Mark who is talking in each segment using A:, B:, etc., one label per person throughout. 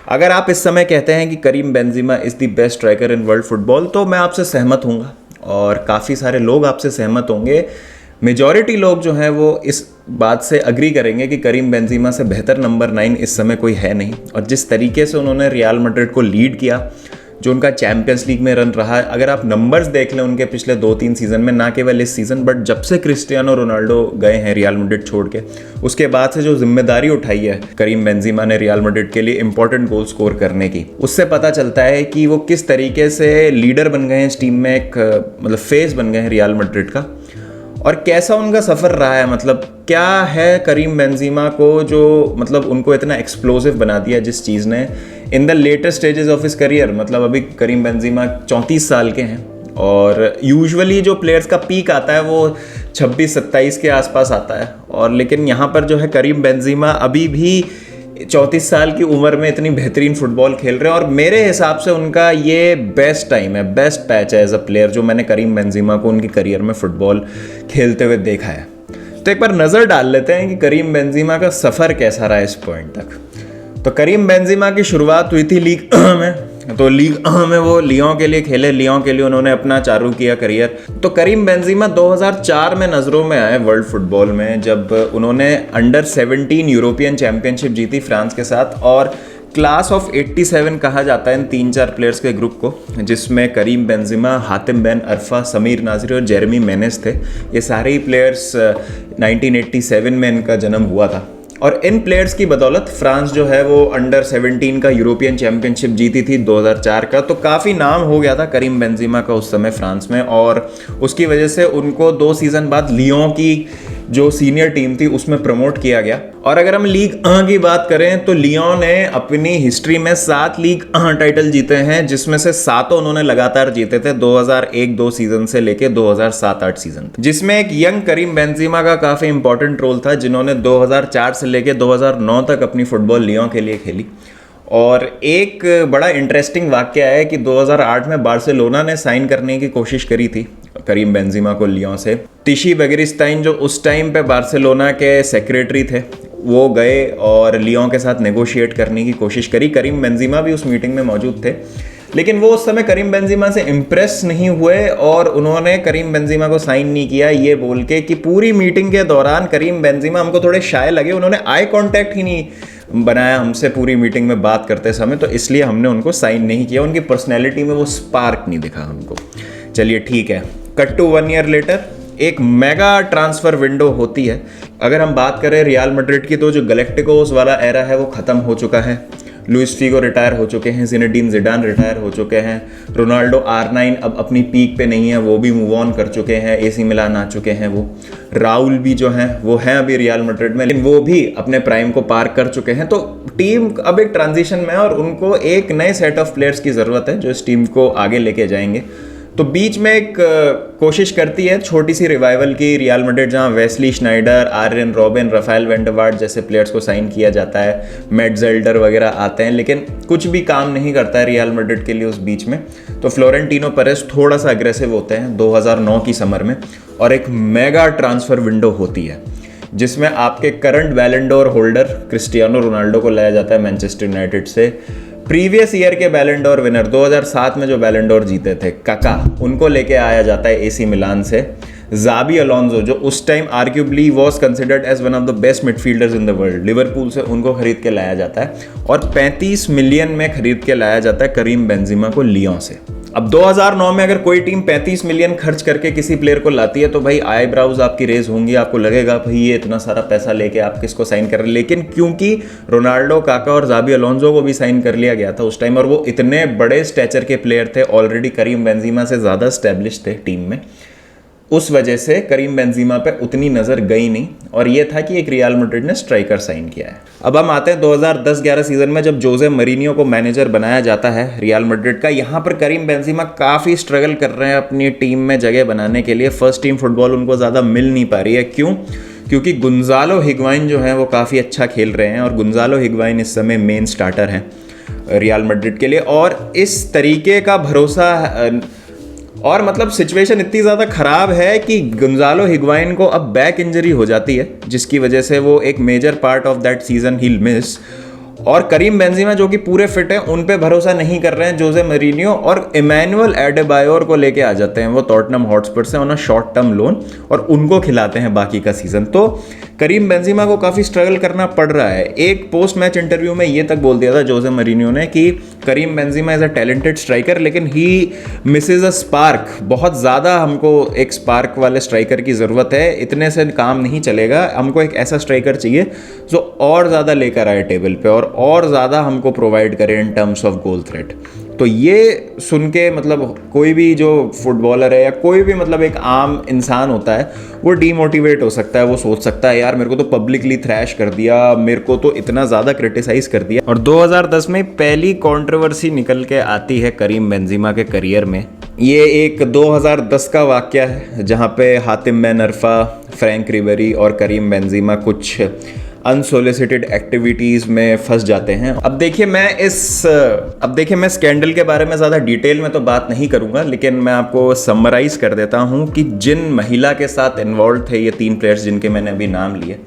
A: अगर आप इस समय कहते हैं कि Karim Benzema is the best striker in world football, तो मैं आपसे सहमत हूँगा और काफ़ी सारे लोग आपसे सहमत होंगे। मेजॉरिटी लोग जो हैं वो इस बात से अग्री करेंगे कि करीम बेंजिमा से बेहतर नंबर 9 इस समय कोई है नहीं। और जिस तरीके से उन्होंने रियल मैड्रिड को लीड किया, जो उनका चैंपियंस लीग में रन रहा है, अगर आप नंबर्स देख लें उनके पिछले 2-3 सीज़न में, ना केवल इस सीज़न बट जब से क्रिस्टियानो रोनाल्डो गए हैं रियल मैड्रिड छोड़ के, उसके बाद से जो जिम्मेदारी उठाई है करीम बेंजिमा ने रियल मैड्रिड के लिए इंपॉर्टेंट गोल स्कोर करने की, उससे पता चलता है कि वो किस तरीके से लीडर बन गए हैं इस टीम में, एक मतलब फेस बन गए हैं रियल मैड्रिड का। और कैसा उनका सफ़र रहा है, मतलब क्या है करीम बेंजिमा को जो मतलब उनको इतना एक्सप्लोसिव बना दिया जिस चीज़ ने in the latest stages of his career. मतलब अभी करीम बेंजिमा 34 साल के हैं और यूजुअली जो प्लेयर्स का पीक आता है वो 26-27 के आसपास आता है, और लेकिन यहाँ पर जो है करीम बेंजिमा अभी भी 34 साल की उम्र में इतनी बेहतरीन फुटबॉल खेल रहे हैं। और मेरे हिसाब से उनका ये बेस्ट टाइम है, बेस्ट पैच है एज अ प्लेयर जो मैंने करीम बेंजिमा को उनकी करियर में फ़ुटबॉल खेलते हुए देखा है। तो एक बार नज़र डाल लेते हैं कि करीम बेंजिमा का सफ़र कैसा रहा इस पॉइंट तक। तो करीम बेंजिमा की शुरुआत हुई थी लीग में, तो लीग में वो लियों के लिए खेले, लियों के लिए उन्होंने अपना चालू किया करियर। तो करीम बेंजिमा 2004 में नज़रों में आए वर्ल्ड फुटबॉल में, जब उन्होंने अंडर 17 यूरोपियन चैंपियनशिप जीती फ्रांस के साथ। और क्लास ऑफ 87 कहा जाता है इन 3-4 प्लेयर्स के ग्रुप को, जिसमें करीम बेंजिमा, हातिम बेन अरफा, समीर नाजरी और जेरेमी मेनेस थे। ये सारे ही प्लेयर्स 1987 में इनका जन्म हुआ था। और इन प्लेयर्स की बदौलत फ्रांस जो है वो अंडर 17 का यूरोपियन चैंपियनशिप जीती थी 2004 का। तो काफ़ी नाम हो गया था करीम बेंजिमा का उस समय फ्रांस में, और उसकी वजह से उनको 2 सीज़न बाद लियों की जो सीनियर टीम थी उसमें प्रमोट किया गया। और अगर हम लीग की बात करें तो लियों ने अपनी हिस्ट्री में 7 लीग टाइटल जीते हैं, जिसमें से 7 उन्होंने लगातार जीते थे 2001-2 सीजन से लेके 2007-8 सीजन, जिसमें एक यंग करीम बेंजिमा का काफ़ी इंपॉर्टेंट रोल था, जिन्होंने 2004 से लेके 2009 तक अपनी फुटबॉल लियों के लिए खेली। और एक बड़ा इंटरेस्टिंग वाक्य है कि 2008 में बार्सिलोना ने साइन करने की कोशिश करी थी करीम बेंजिमा को लियों से। तिशी बेगिरिस्ताइन जो उस टाइम पे बार्सिलोना के सेक्रेटरी थे, वो गए और लियों के साथ नेगोशिएट करने की कोशिश करी। करीम बेंजिमा भी उस मीटिंग में मौजूद थे, लेकिन वो उस समय करीम बेंजिमा से इम्प्रेस नहीं हुए और उन्होंने करीम बेंजिमा को साइन नहीं किया, ये बोल के कि पूरी मीटिंग के दौरान करीम बेंजिमा हमको थोड़े शाय लगे, उन्होंने आई कॉन्टैक्ट ही नहीं बनाया हमसे पूरी मीटिंग में बात करते समय, तो इसलिए हमने उनको साइन नहीं किया। उनकी पर्सनैलिटी में वो स्पार्क नहीं दिखा हमको। चलिए ठीक है, कट टू 1 ईयर लेटर एक मेगा ट्रांसफ़र विंडो होती है। अगर हम बात करें रियल मैड्रिड की, तो जो गैलेक्टिकोस वाला एरा है वो ख़त्म हो चुका है। लुइस फिगो रिटायर हो चुके हैं, ज़िनेडिन ज़िडान रिटायर हो चुके हैं, रोनाल्डो R9 अब अपनी पीक पे नहीं है, वो भी मूव ऑन कर चुके हैं, AC मिलान आ चुके हैं वो। राउल भी जो हैं वो हैं अभी रियल मैड्रिड में, लेकिन वो भी अपने प्राइम को पार कर चुके हैं। तो टीम अब एक ट्रांजिशन में है और उनको एक नए सेट ऑफ प्लेयर्स की ज़रूरत है जो इस टीम को आगे लेके जाएंगे। तो बीच में एक कोशिश करती है छोटी सी रिवाइवल की रियल मैड्रिड, जहां Wesley Sneijder, Arjen Robben, Rafael van der Vaart जैसे प्लेयर्स को साइन किया जाता है, मैट ज़ेल्डर वगैरह आते हैं, लेकिन कुछ भी काम नहीं करता है रियल मैड्रिड के लिए उस बीच में। तो फ्लोरेंटिनो पेरेस थोड़ा सा अग्रेसिव होते हैं 2009 की समर में, और एक मेगा ट्रांसफ़र विंडो होती है जिसमें आपके करंट बैलन डोर होल्डर क्रिस्टियानो रोनाल्डो को लाया जाता है मैनचेस्टर यूनाइटेड से। प्रीवियस ईयर के बैलन डोर विनर 2007 में जो बैलन डोर जीते थे काका, उनको लेके आया जाता है AC मिलान से। ज़ाबी अलोंसो जो उस time arguably was considered as one of the best midfielders in the world, Liverpool से उनको खरीद के लाया जाता है। और 35 मिलियन में खरीद के लाया जाता है करीम बेंजिमा को लियों से। अब 2009 में अगर कोई टीम 35 मिलियन खर्च करके किसी प्लेयर को लाती है तो भाई आईब्राउज आपकी रेज होंगी, आपको लगेगा भाई ये इतना सारा पैसा लेके आप किसको साइन कर रहे हैं। लेकिन क्योंकि रोनाल्डो, काका और ज़ाबी अलोंसो को भी साइन कर लिया गया था उस टाइम, और वो इतने बड़े स्टैचर के प्लेयर थे, ऑलरेडी करीम बेंजिमा से ज़्यादा स्टैब्लिश थे टीम में, उस वजह से करीम बेंजिमा पे उतनी नज़र गई नहीं। और ये था कि एक रियल मैड्रिड ने स्ट्राइकर साइन किया है। अब हम आते हैं 2010-11 सीजन में, जब जोसे मरीनियो को मैनेजर बनाया जाता है रियल मैड्रिड का। यहाँ पर करीम बेंजिमा काफ़ी स्ट्रगल कर रहे हैं अपनी टीम में जगह बनाने के लिए। फर्स्ट टीम फुटबॉल उनको ज़्यादा मिल नहीं पा रही है। क्यों? क्योंकि गुंजालो हिग्वाइन जो है वो काफ़ी अच्छा खेल रहे हैं, और गुंजालो हिग्वाइन इस समय मेन स्टार्टर हैं रियल मैड्रिड के लिए। और इस तरीके का भरोसा, और मतलब सिचुएशन इतनी ज़्यादा ख़राब है कि गुंजालो हिग्वाइन को अब बैक इंजरी हो जाती है, जिसकी वजह से वो एक major part of that season ही मिस। और करीम बेंजेमा जो कि पूरे फिट हैं, उन पे भरोसा नहीं कर रहे हैं जोसे मरीनियो, और इमैनुअल एडेबायोर को लेके आ जाते हैं वो टॉटनहम हॉटस्पर से on a short term loan, और उनको खिलाते हैं बाकी का सीजन। तो करीम बेंजेमा को काफ़ी स्ट्रगल करना पड़ रहा है। एक पोस्ट मैच इंटरव्यू में ये तक बोल दिया था जोसे मरीनियो ने कि Karim Benzema is a talented striker, लेकिन ही मिसेज अ स्पार्क। बहुत ज़्यादा हमको एक स्पार्क वाले स्ट्राइकर की ज़रूरत है, इतने से काम नहीं चलेगा, हमको एक ऐसा स्ट्राइकर चाहिए जो और ज़्यादा लेकर आए टेबल पे और ज़्यादा हमको प्रोवाइड करे in terms of goal threat. तो ये सुन के मतलब कोई भी जो फुटबॉलर है या कोई भी मतलब एक आम इंसान होता है वो डीमोटिवेट हो सकता है, वो सोच सकता है यार मेरे को तो पब्लिकली थ्रैश कर दिया, मेरे को तो इतना ज़्यादा क्रिटिसाइज कर दिया। और 2010 में पहली कंट्रोवर्सी निकल के आती है करीम बेंजेमा के करियर में। ये एक 2010 का वाक़या है जहाँ पे हातिम बेन अरफा, फ्रैंक रिबेरी और करीम बेंजेमा कुछ अनसोलिसिटेड एक्टिविटीज़ में फंस जाते हैं। अब देखिए मैं स्कैंडल के बारे में ज़्यादा डिटेल में तो बात नहीं करूँगा, लेकिन मैं आपको समराइज़ कर देता हूँ कि जिन महिला के साथ इन्वॉल्व थे ये 3 प्लेयर्स जिनके मैंने अभी नाम लिए,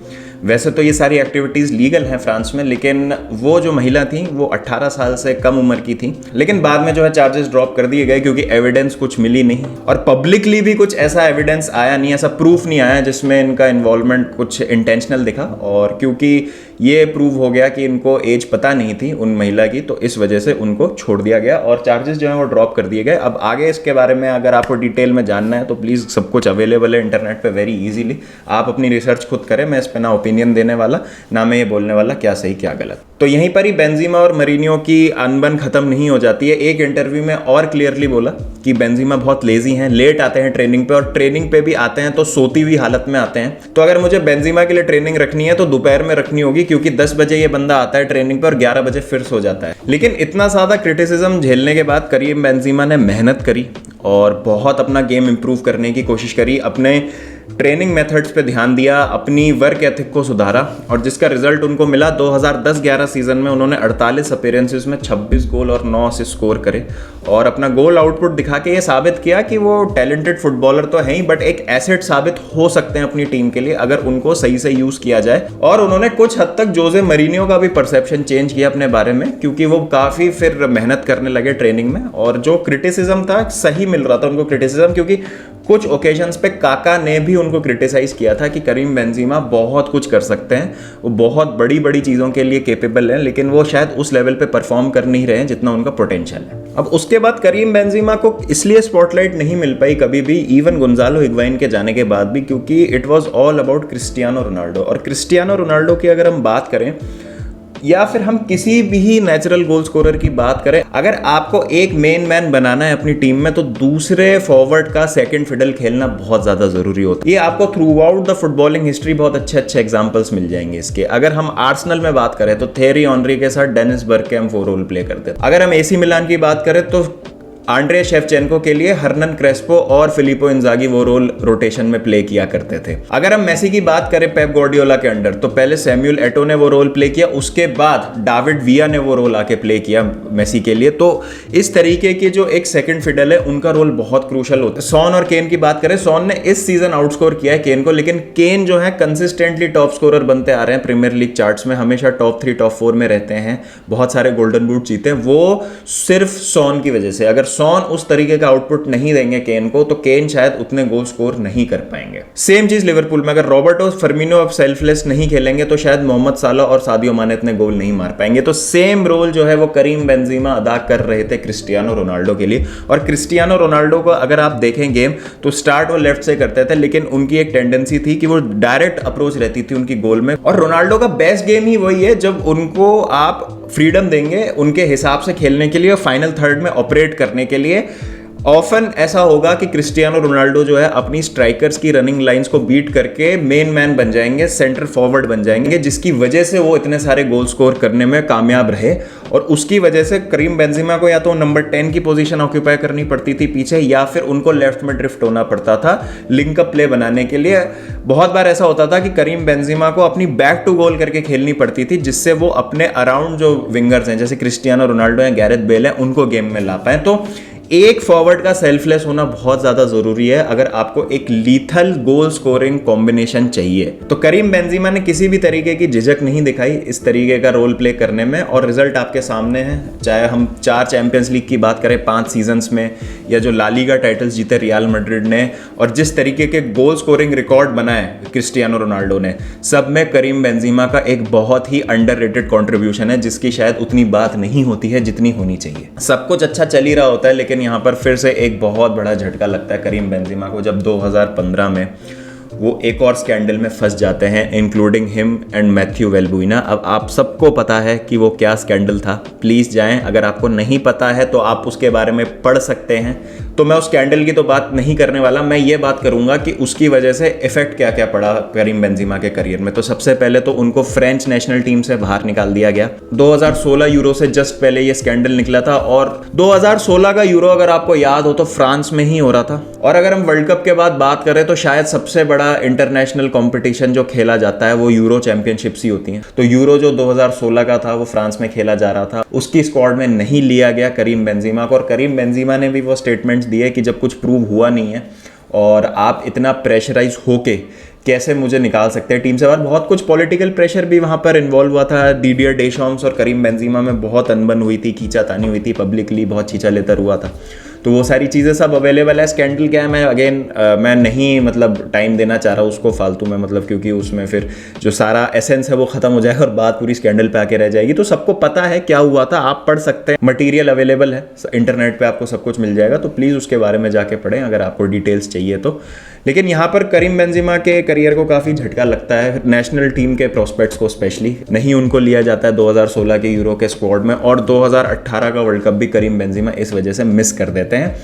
A: वैसे तो ये सारी एक्टिविटीज़ लीगल हैं फ्रांस में, लेकिन वो जो महिला थी वो 18 साल से कम उम्र की थी। लेकिन बाद में जो है चार्जेस ड्रॉप कर दिए गए क्योंकि एविडेंस कुछ मिली नहीं, और पब्लिकली भी कुछ ऐसा एविडेंस आया नहीं, ऐसा प्रूफ नहीं आया जिसमें इनका इन्वॉल्वमेंट कुछ इंटेंशनल दिखा। और क्योंकि ये प्रूव हो गया कि इनको एज पता नहीं थी उन महिला की, तो इस वजह से उनको छोड़ दिया गया और चार्जेस जो है वो ड्रॉप कर दिए गए। अब आगे इसके बारे में अगर आपको डिटेल में जानना है तो प्लीज़ सब कुछ अवेलेबल है इंटरनेट पे वेरी इजीली, आप अपनी रिसर्च खुद करें। मैं इस पे ना ओपिनियन देने वाला, ना मैं ये बोलने वाला क्या सही क्या गलत। तो यहीं पर ही बेंजेमा और मरीनियो की अनबन खत्म नहीं हो जाती है। एक इंटरव्यू में और क्लियरली बोला कि बेंजेमा बहुत लेजी हैं, लेट आते हैं ट्रेनिंग पे, और ट्रेनिंग पे भी आते हैं तो सोती हुई हालत में आते हैं। तो अगर मुझे बेंजेमा के लिए ट्रेनिंग रखनी है तो दोपहर में रखनी होगी, क्योंकि 10 बजे ये बंदा आता है ट्रेनिंग पे और 11 बजे फिर सो जाता है। लेकिन इतना ज़्यादा क्रिटिसिज्म झेलने के बाद करीम बेंजेमा ने मेहनत करी और बहुत अपना गेम इंप्रूव करने की कोशिश करी, अपने ट्रेनिंग मेथड्स पे ध्यान दिया, अपनी वर्क एथिक को सुधारा, और जिसका रिजल्ट उनको मिला 2010-11 सीजन में उन्होंने 48 अपीयरेंसेस में 26 गोल और 9 असिस्ट स्कोर करे, और अपना गोल आउटपुट दिखा के ये साबित किया कि वो टैलेंटेड फुटबॉलर तो हैं ही, बट एक एसेट साबित हो सकते हैं अपनी टीम के लिए अगर उनको सही से यूज़ किया जाए। और उन्होंने कुछ हद तक जोसे मरीनियो का भी परसेप्शन चेंज किया अपने बारे में, क्योंकि वो काफ़ी फिर मेहनत करने लगे ट्रेनिंग में, और जो क्रिटिसिज्म था सही मिल रहा था उनको क्रिटिसिज्म, क्योंकि कुछ ओकेजन्स पे काका ने भी उनको क्रिटिसाइज किया था कि करीम बेंजेमा बहुत कुछ कर सकते हैं, वो बहुत बड़ी बड़ी चीज़ों के लिए केपेबल हैं, लेकिन वो शायद उस लेवल पे परफॉर्म कर नहीं रहे हैं जितना उनका पोटेंशियल है। अब उसके बाद करीम बेंजेमा को इसलिए स्पॉटलाइट नहीं मिल पाई कभी भी, इवन गोंजालो हिग्वाइन के जाने के बाद भी, क्योंकि it was all about Cristiano Ronaldo. और क्रिस्टियानो रोनाल्डो की अगर हम बात करें या फिर हम किसी भी नेचुरल गोल स्कोरर की बात करें, अगर आपको एक मेन मैन बनाना है अपनी टीम में तो दूसरे फॉरवर्ड का सेकंड फिडल खेलना बहुत ज़्यादा ज़रूरी होता है। ये आपको through out the footballing history बहुत अच्छे एग्जांपल्स मिल जाएंगे इसके। अगर हम आर्सेनल में बात करें तो थेरी ऑनरी के साथ डेनिस बर्गकैम्प वो रोल प्ले करते थे। अगर हम एसी मिलान की बात करें तो आंड्रे शेवचेंको के लिए हर्नन क्रेस्पो और फिलिपो इंजागी वो रोल रोटेशन में प्ले किया करते थे। अगर हम मेसी की बात करें पेप गार्डियोला के अंडर, तो पहले सैमुअल एटो ने वो रोल प्ले किया, उसके बाद डेविड विया ने वो रोल आके प्ले किया मेसी के लिए। तो इस तरीके के जो एक सेकंड फिडल है उनका रोल बहुत क्रूशल होता है। सॉन और केन की बात करें, सॉन ने इस सीजन आउटस्कोर किया है केन को, लेकिन केन जो है कंसिस्टेंटली टॉप स्कोरर बनते आ रहे हैं प्रीमियर लीग चार्ट्स में, हमेशा टॉप 3 टॉप 4 में रहते हैं, बहुत सारे गोल्डन बूट जीते हैं, वो सिर्फ सॉन की वजह से। अगर सॉन उस तरीके का आउटपुट नहीं देंगे केन को तो केन शायद उतने गोल स्कोर नहीं कर पाएंगे। सेम चीज लिवरपूल में, अगर रॉबर्टो फर्मिनो अब सेल्फलेस नहीं खेलेंगे तो शायद मोहम्मद साला और सादियो माने इतने गोल नहीं मार पाएंगे। तो सेम रोल जो है वो करीम बेंजेमा अदा कर रहे थे क्रिस्टियानो रोनाल्डो के लिए। और क्रिस्टियानो रोनाल्डो को अगर आप देखें गेम तो स्टार्ट वो लेफ्ट से करते थे, लेकिन उनकी एक टेंडेंसी थी कि वो डायरेक्ट अप्रोच रहती थी उनकी गोल में। और रोनाल्डो का बेस्ट गेम ही वही है जब उनको आप फ्रीडम देंगे उनके हिसाब से खेलने के लिए, फाइनल थर्ड में ऑपरेट करने के लिए। ऑफन ऐसा होगा कि क्रिस्टियानो रोनाल्डो जो है अपनी स्ट्राइकर्स की रनिंग लाइंस को बीट करके मेन मैन बन जाएंगे, सेंटर फॉरवर्ड बन जाएंगे, जिसकी वजह से वो इतने सारे गोल स्कोर करने में कामयाब रहे। और उसकी वजह से करीम बेंजेमा को या तो नंबर 10 की पोजीशन ऑक्यूपाई करनी पड़ती थी पीछे, या फिर उनको लेफ्ट में ड्रिफ्ट होना पड़ता था लिंकअप प्ले बनाने के लिए। बहुत बार ऐसा होता था कि करीम बेंजेमा को अपनी बैक टू गोल करके खेलनी पड़ती थी, जिससे वो अपने अराउंड जो विंगर्स हैं जैसे क्रिस्टियानो रोनाल्डो या गैरेथ बेल हैं उनको गेम में ला पाए। तो एक फॉरवर्ड का सेल्फलेस होना बहुत ज्यादा जरूरी है अगर आपको एक लीथल गोल स्कोरिंग कॉम्बिनेशन चाहिए। तो करीम बेंजीमा ने किसी भी तरीके की झिझक नहीं दिखाई इस तरीके का रोल प्ले करने में, और रिजल्ट आपके सामने है। चाहे हम 4 चैंपियंस लीग की बात करें 5 सीजन्स में, या जो ला लीगा टाइटल्स जीते रियल मैड्रिड ने, और जिस तरीके के गोल स्कोरिंग रिकॉर्ड बनाए क्रिस्टियानो रोनाल्डो ने, सब में करीम बेंजीमा का एक बहुत ही अंडररेटेड कंट्रीब्यूशन है, जिसकी शायद उतनी बात नहीं होती है जितनी होनी चाहिए। सब कुछ अच्छा चल ही रहा होता है, लेकिन यहाँ पर फिर से एक बहुत बड़ा झटका लगता है करीम बेंजीमा को, जब 2015 में वो एक और स्कैंडल में फंस जाते हैं, इंक्लूडिंग हिम एंड मैथ्यू वेल्बुइना। अब आप सबको पता है कि वो क्या स्कैंडल था, प्लीज़ जाएं, अगर आपको नहीं पता है तो आप उसके बारे में पढ़ सकते हैं। तो मैं उस स्कैंडल की तो बात नहीं करने वाला, मैं ये बात करूंगा कि उसकी वजह से इफेक्ट क्या क्या पड़ा करीम बेंजीमा के करियर में। तो सबसे पहले तो उनको फ्रेंच नेशनल टीम से बाहर निकाल दिया गया। 2016 यूरो से जस्ट पहले ये स्कैंडल निकला था, और 2016 का यूरो अगर आपको याद हो तो फ्रांस में ही हो रहा था। और अगर हम वर्ल्ड कप के बाद बात करें तो शायद सबसे बड़ा इंटरनेशनल कंपटीशन जो खेला जाता है वो यूरो चैंपियनशिप्स ही होती हैं। तो यूरो जो 2016 का था वो फ्रांस में खेला जा रहा था, उसकी स्क्वाड में नहीं लिया गया करीम बेंजीमा को। और करीम बेंजीमा ने भी वो स्टेटमेंट्स दिए कि जब कुछ प्रूव हुआ नहीं है और आप इतना प्रेशराइज होके कैसे मुझे निकाल सकते हैं टीम से। और बहुत कुछ पॉलिटिकल प्रेशर भी वहाँ पर इन्वॉल्व हुआ था। दीडियर डेशॉम्स और करीम बेंजीमा में बहुत अनबन हुई थी, खींचातानी हुई थी, पब्लिकली बहुत खींचा लेतर हुआ था। तो वो सारी चीज़ें सब अवेलेबल है। स्कैंडल क्या है, मैं अगेन मैं नहीं मतलब टाइम देना चाह रहा हूँ उसको फालतू में, मतलब क्योंकि उसमें फिर जो सारा एसेंस है वो ख़त्म हो जाएगा और बात पूरी स्कैंडल पे आके रह जाएगी। तो सबको पता है क्या हुआ था, आप पढ़ सकते हैं, मटेरियल अवेलेबल है इंटरनेट पे, आपको सब कुछ मिल जाएगा। तो प्लीज़ उसके बारे में जाके पढ़ें अगर आपको डिटेल्स चाहिए तो। लेकिन यहाँ पर करीम बेंजीमा के करियर को काफ़ी झटका लगता है, नेशनल टीम के प्रोस्पेक्ट्स को स्पेशली। नहीं उनको लिया जाता है 2016 के यूरो के स्क्वाड में, और 2018 का वर्ल्ड कप भी करीम बेंजीमा इस वजह से मिस कर देते हैं।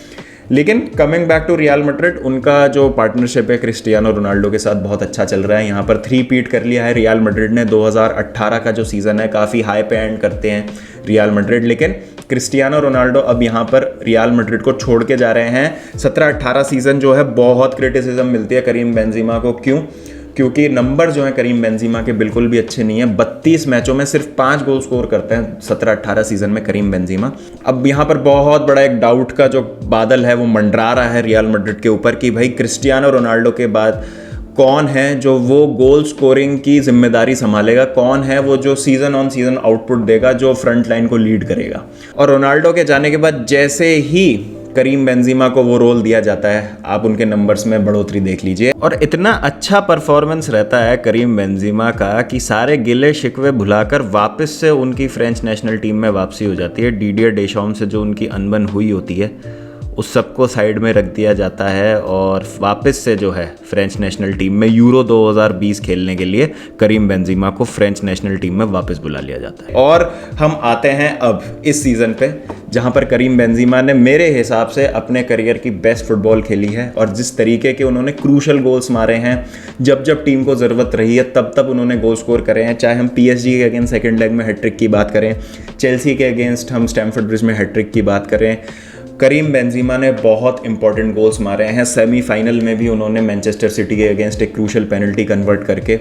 A: लेकिन coming back to Real Madrid, उनका जो पार्टनरशिप है क्रिस्टियानो रोनाल्डो के साथ बहुत अच्छा चल रहा है। यहाँ पर 3-पीट कर लिया है रियल मैड्रिड ने। 2018 का जो सीज़न है काफ़ी हाई पे एंड करते हैं रियल मैड्रिड, लेकिन क्रिस्टियानो रोनाल्डो अब यहाँ पर रियल मैड्रिड को छोड़ के जा रहे हैं। 17-18 सीज़न जो है बहुत क्रिटिसिज्म मिलती है करीम बेंजीमा को। क्योंकि नंबर जो है करीम बेंजीमा के बिल्कुल भी अच्छे नहीं है। 32 मैचों में सिर्फ 5 गोल स्कोर करते हैं 17-18 सीजन में करीम बेंजीमा। अब यहाँ पर बहुत बड़ा एक डाउट का जो बादल है वो मंडरा रहा है रियल मैड्रिड के ऊपर कि भाई क्रिस्टियानो रोनाल्डो के बाद कौन है जो वो गोल स्कोरिंग की जिम्मेदारी संभालेगा, कौन है वो जो सीजन ऑन सीजन आउटपुट देगा, जो फ्रंट लाइन को लीड करेगा। और रोनाल्डो के जाने के बाद जैसे ही करीम बेंजीमा को वो रोल दिया जाता है, आप उनके नंबर्स में बढ़ोतरी देख लीजिए। और इतना अच्छा परफॉर्मेंस रहता है करीम बेंजीमा का कि सारे गिले शिकवे भुलाकर वापस से उनकी फ्रेंच नेशनल टीम में वापसी हो जाती है। डीडियर डेशॉम से जो उनकी अनबन हुई होती है उस सबको साइड में रख दिया जाता है, और वापस से जो है फ्रेंच नेशनल टीम में यूरो 2020 खेलने के लिए करीम बेंजीमा को फ्रेंच नेशनल टीम में वापस बुला लिया जाता है। और हम आते हैं अब इस सीज़न पे, जहां पर करीम बेंजीमा ने मेरे हिसाब से अपने करियर की बेस्ट फुटबॉल खेली है। और जिस तरीके के उन्होंने क्रूशल गोल्स मारे हैं, जब जब टीम को ज़रूरत रही है तब तब उन्होंने गोल स्कोर करे हैं। चाहे हम PSG के अगेंस्ट सेकेंड लेग में हैट्रिक की बात करें, चेल्सी के अगेंस्ट हम स्टैमफोर्ड ब्रिज में हैट्रिक की बात करें, करीम बेंजीमा ने बहुत इंपॉर्टेंट गोल्स मारे हैं। सेमीफाइनल में भी उन्होंने मैनचेस्टर सिटी के अगेंस्ट एक क्रूशल पेनल्टी कन्वर्ट करके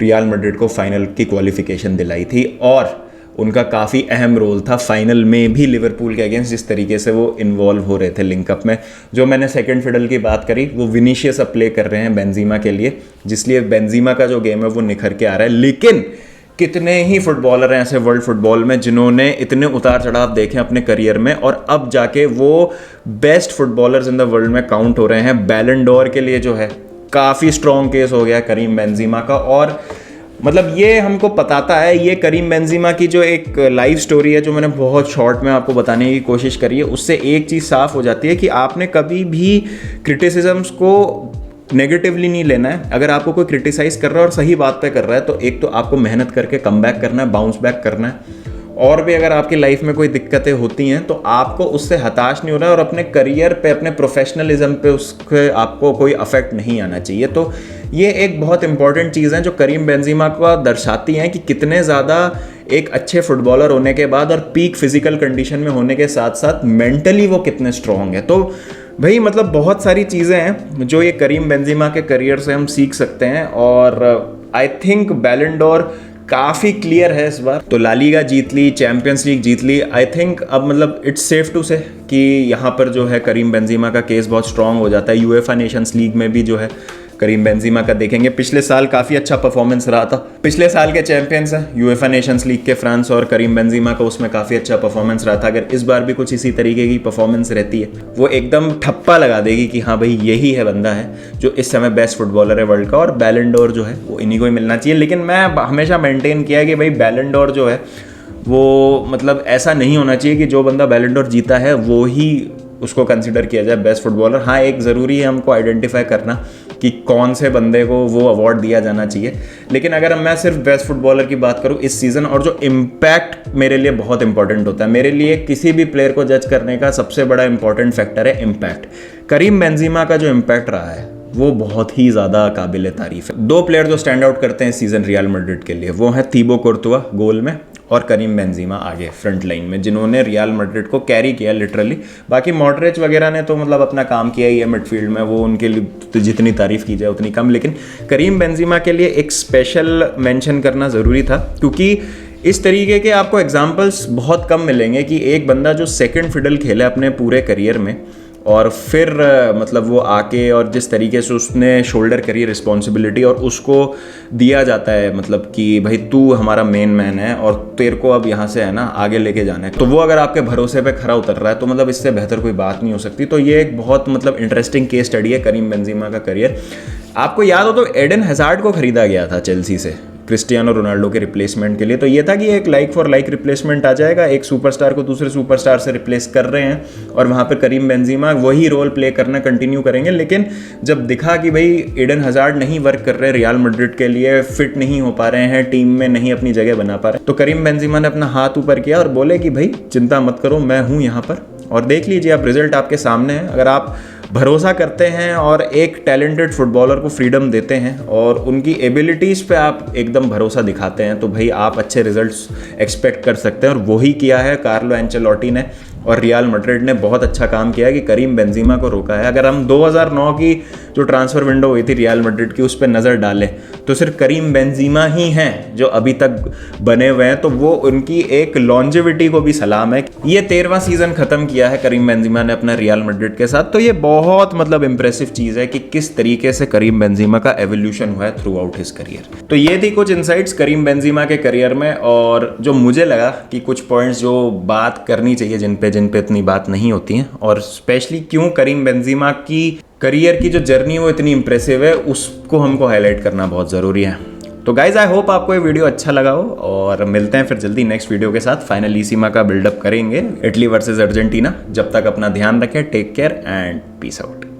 A: रियल मैड्रिड को फाइनल की क्वालिफिकेशन दिलाई थी। और उनका काफ़ी अहम रोल था फाइनल में भी लिवरपूल के अगेंस्ट, जिस तरीके से वो इन्वॉल्व हो रहे थे लिंकअप में। जो मैंने सेकंड फिडल की बात करी वो विनीशियस अब प्ले कर रहे हैं बेंजीमा के लिए, जिसलिए बेंजीमा का जो गेम है वो निखर के आ रहा है। लेकिन कितने ही फुटबॉलर हैं ऐसे वर्ल्ड फुटबॉल में जिन्होंने इतने उतार चढ़ाव देखे अपने करियर में, और अब जाके वो best footballers in the world में काउंट हो रहे हैं। बैलन डोर के लिए जो है काफ़ी स्ट्रॉन्ग केस हो गया करीम बेंजीमा का। और मतलब ये हमको बताता है, ये करीम बेंजीमा की जो एक लाइफ स्टोरी है जो मैंने बहुत शॉर्ट में आपको बताने की कोशिश करी है, उससे एक चीज़ साफ हो जाती है कि आपने कभी भी क्रिटिसिज्म्स को नेगेटिवली नहीं लेना है। अगर आपको कोई क्रिटिसाइज कर रहा है और सही बात पे कर रहा है तो एक तो आपको मेहनत करके कम बैक करना है, बाउंस बैक करना है। और भी अगर आपकी लाइफ में कोई दिक्कतें होती हैं तो आपको उससे हताश नहीं होना है, और अपने करियर पे, अपने प्रोफेशनलिज्म पे उसके आपको कोई अफेक्ट नहीं आना चाहिए। तो ये एक बहुत इंपॉर्टेंट चीज़ है जो करीम बेंजीमा को दर्शाती हैं कि कितने ज़्यादा एक अच्छे फुटबॉलर होने के बाद और पीक फिजिकल कंडीशन में होने के साथ साथ मेंटली वो कितने स्ट्रॉन्ग है। तो भाई मतलब बहुत सारी चीज़ें हैं जो ये करीम बेंजीमा के करियर से हम सीख सकते हैं। और आई थिंक बैलन डोर काफ़ी क्लियर है इस बार। तो ला लीगा जीत ली, चैंपियंस लीग जीत ली। आई थिंक अब मतलब इट्स सेफ टू से कि यहाँ पर जो है करीम बेंजीमा का केस बहुत स्ट्रांग हो जाता है। यूएफए नेशंस लीग में भी जो है करीम बेंजीमा का देखेंगे। पिछले साल काफ़ी अच्छा परफॉर्मेंस रहा था। पिछले साल के चैंपियंस हैं यूएफए नेशंस लीग के फ्रांस, और करीम बेंजीमा का उसमें काफ़ी अच्छा परफॉर्मेंस रहा था। अगर इस बार भी कुछ इसी तरीके की परफॉर्मेंस रहती है, वो एकदम ठप्पा लगा देगी कि हाँ भाई यही है बंदा है जो इस समय बेस्ट फुटबॉलर है वर्ल्ड का, और बैलन डोर जो है वो इन्हीं को ही मिलना चाहिए। लेकिन मैं हमेशा मेंटेन किया है कि भाई बैलन डोर जो है वो मतलब ऐसा नहीं होना चाहिए कि जो बंदा बैलन डोर जीता है वो ही उसको कंसिडर किया जाए बेस्ट फुटबॉलर। हाँ, एक ज़रूरी है हमको आइडेंटिफाई करना कि कौन से बंदे को वो अवार्ड दिया जाना चाहिए। लेकिन अगर मैं सिर्फ बेस्ट फुटबॉलर की बात करूँ इस सीज़न, और जो इम्पैक्ट मेरे लिए बहुत इंपॉर्टेंट होता है, मेरे लिए किसी भी प्लेयर को जज करने का सबसे बड़ा इंपॉर्टेंट फैक्टर है इम्पैक्ट। करीम बेंजीमा का जो इम्पैक्ट रहा है वो बहुत ही ज़्यादा काबिल तारीफ है। दो प्लेयर जो स्टैंड आउट करते हैं इस सीज़न रियल मैड्रिड के लिए, वो हैं थिबो कुर्तुआ गोल में और करीम बेंजीमा आगे फ्रंट लाइन में, जिन्होंने रियल मैड्रिड को कैरी किया लिटरली। बाकी मॉडरिच वगैरह ने तो मतलब अपना काम किया ही है मिडफील्ड में, वो उनके लिए तो जितनी तारीफ की जाए उतनी कम। लेकिन करीम बेंजीमा के लिए एक स्पेशल मेंशन करना ज़रूरी था, क्योंकि इस तरीके के आपको एग्जाम्पल्स बहुत कम मिलेंगे कि एक बंदा जो सेकेंड फिडल खेला अपने पूरे करियर में, और फिर मतलब वो आके और जिस तरीके से उसने शोल्डर करी रिस्पॉन्सिबिलिटी और उसको दिया जाता है मतलब कि भाई तू हमारा मेन मैन है और तेरे को अब यहाँ से है ना आगे लेके जाना है, तो वो अगर आपके भरोसे पे खरा उतर रहा है तो मतलब इससे बेहतर कोई बात नहीं हो सकती। तो ये एक बहुत मतलब इंटरेस्टिंग केस स्टडी है करीम बेंजीमा का करियर। आपको याद हो तो एडन हैजार्ड को खरीदा गया था चेल्सी से क्रिस्टियानो रोनाल्डो के रिप्लेसमेंट के लिए। तो ये था कि एक लाइक फॉर लाइक रिप्लेसमेंट आ जाएगा, एक सुपरस्टार को दूसरे सुपरस्टार से रिप्लेस कर रहे हैं और वहाँ पे करीम बेंजीमा वही रोल प्ले करना कंटिन्यू करेंगे। लेकिन जब दिखा कि भाई एडन हैजार्ड नहीं वर्क कर रहे रियल मैड्रिड के लिए, फिट नहीं हो पा रहे हैं, टीम में नहीं अपनी जगह बना पा रहे, तो करीम बेंजीमा ने अपना हाथ ऊपर किया और बोले कि भाई चिंता मत करो, मैं हूँ यहाँ पर। और देख लीजिए आप, रिजल्ट आपके सामने है। अगर आप भरोसा करते हैं और एक टैलेंटेड फुटबॉलर को फ्रीडम देते हैं और उनकी एबिलिटीज़ पे आप एकदम भरोसा दिखाते हैं, तो भाई आप अच्छे रिजल्ट्स एक्सपेक्ट कर सकते हैं। और वही किया है कार्लो एंचेलोटी ने, और रियल मैड्रिड ने बहुत अच्छा काम किया कि करीम बेंजीमा को रोका है। अगर हम 2009 की जो ट्रांसफ़र विंडो हुई थी रियल मैड्रिड की, उस पर नज़र डालें तो सिर्फ करीम बेंजीमा ही हैं जो अभी तक बने हुए हैं, तो वो उनकी एक लॉन्जेविटी को भी सलाम है। ये 13वां सीज़न ख़त्म किया है करीम बेंजीमा ने अपना रियल मैड्रिड के साथ, तो ये बहुत मतलब इंप्रेसिव चीज़ है कि किस तरीके से करीम बेंजीमा का एवोल्यूशन हुआ है थ्रू आउट हिज करियर। तो ये थी कुछ इंसाइट्स करीम बेंजीमा के करियर में, और जो मुझे लगा कि कुछ पॉइंट्स जो बात करनी चाहिए जिन पे इतनी बात नहीं होती हैं, और स्पेशली क्यों करीम बेंजीमा की करियर की जो जर्नी है वो इतनी इंप्रेसिव है, उसको हमको हाईलाइट करना बहुत ज़रूरी है। तो गाइज आई होप आपको ये वीडियो अच्छा लगा हो, और मिलते हैं फिर जल्दी नेक्स्ट वीडियो के साथ। फाइनलिसिमा का बिल्डअप करेंगे इटली वर्सेस अर्जेंटीना। जब तक अपना ध्यान रखें, take care and peace out.